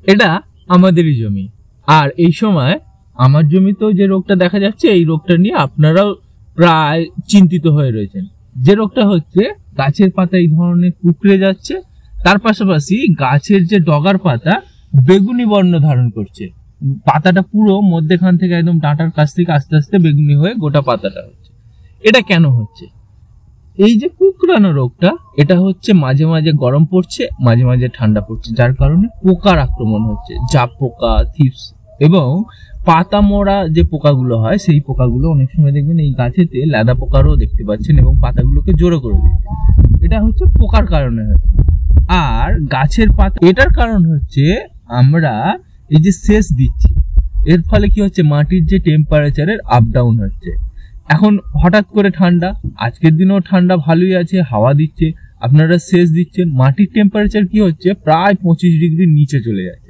এটা আমাদেরই জমি, আর এই সময় আমার জমিতেও যে রোগটা দেখা যাচ্ছে এই রোগটা নিয়ে আপনারাও প্রায় চিন্তিত হয়ে রয়েছেন। যে রোগটা হচ্ছে গাছের পাতা এই ধরনের কুঁকড়ে যাচ্ছে, তার পাশাপাশি গাছের যে ডগার পাতা বেগুনি বর্ণ ধারণ করছে, পাতাটা পুরো মধ্যেখান থেকে একদম ডাঁটার কাছ থেকে আস্তে আস্তে বেগুনি হয়ে গোটা পাতাটা হচ্ছে। এটা কেন হচ্ছে? এই যে কুঁকড়ানো রোগটা, এটা হচ্ছে মাঝে মাঝে গরম পড়ছে, মাঝে মাঝে ঠান্ডা পড়ছে, যার কারণে পোকার আক্রমণ হচ্ছে, জাপ পোকা, থিপস এবং পাতা মরা যে পোকাগুলো হয় সেই পোকাগুলো অনেক সময় দেখবেন এই গাছেতে লেদা পোকারও দেখতে পাচ্ছেন এবং পাতাগুলোকে জোড়ো করে দিচ্ছে। এটা হচ্ছে পোকার কারণে হচ্ছে। আর গাছের পাতা এটার কারণ হচ্ছে আমরা এই যে সেচ দিচ্ছি, এর ফলে কি হচ্ছে মাটির যে টেম্পারেচারের আপ ডাউন হচ্ছে। এখন হঠাৎ করে ঠান্ডা, আজকের দিনেও ঠান্ডা ভালোই আছে, হাওয়া দিচ্ছে, আপনারা সেচ দিচ্ছেন, মাটির টেম্পারেচার কি হচ্ছে প্রায় 25 ডিগ্রির নিচে চলে যাচ্ছে।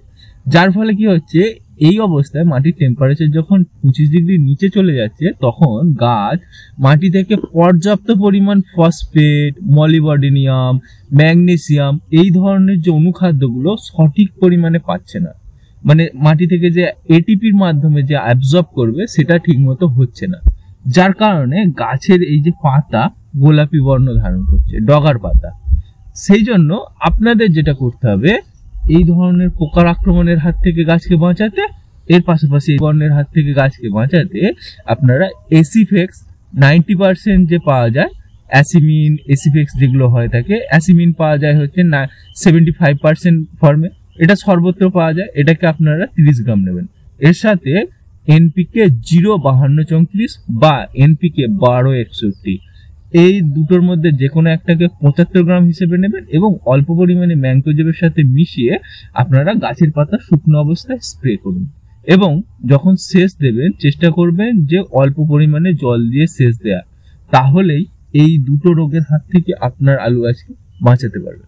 যার ফলে কি হচ্ছে এই অবস্থায় মাটির টেম্পারেচার যখন 25 ডিগ্রির নিচে চলে যাচ্ছে তখন গাছ মাটি থেকে পর্যাপ্ত পরিমাণ ফসফেট, মলিবডেনিয়াম, ম্যাগনেসিয়াম এই ধরনের যে অনুখাদ্যগুলো সঠিক পরিমাণে পাচ্ছে না। মানে মাটি থেকে যে এটিপির মাধ্যমে যে অ্যাবজর্ব করবে সেটা ঠিকমতো হচ্ছে না, যার কারণে গাছের এই যে পাতা গোলাপি বর্ণ ধারণ করছে, ডগার পাতা। সেই জন্য আপনাদের যেটা করতে হবে, এই ধরনের পোকার আক্রমণের হাত থেকে গাছকে বাঁচাতে, এর পাশাপাশি এই বর্ণের হাত থেকে গাছকে বাঁচাতে আপনারা এসিফেক্স 90% যে পাওয়া যায়, অ্যাসিমিন, এসিফেক্স যেগুলো হয়ে থাকে, অ্যাসিমিন পাওয়া যায় হচ্ছে 75% ফর্মে, এটা সর্বত্র পাওয়া যায়, এটাকে আপনারা 30 গ্রাম নেবেন। এর সাথে এনপিকে 0-52-34 বা এনপিকে 12-61, এই দুটোর মধ্যে যে কোনো একটাকে 75 গ্রাম হিসেবে নেবেন এবং অল্প পরিমাণে ম্যাঙ্কোজেবের সাথে মিশিয়ে আপনারা গাছের পাতা শুকনো অবস্থায় স্প্রে করুন। এবং যখন সেচ দেবেন চেষ্টা করবেন যে অল্প পরিমাণে জল দিয়ে সেচ দেয়া, তাহলেই এই দুটো রোগের হাত থেকে আপনার আলু গাছকে বাঁচাতে পারবে।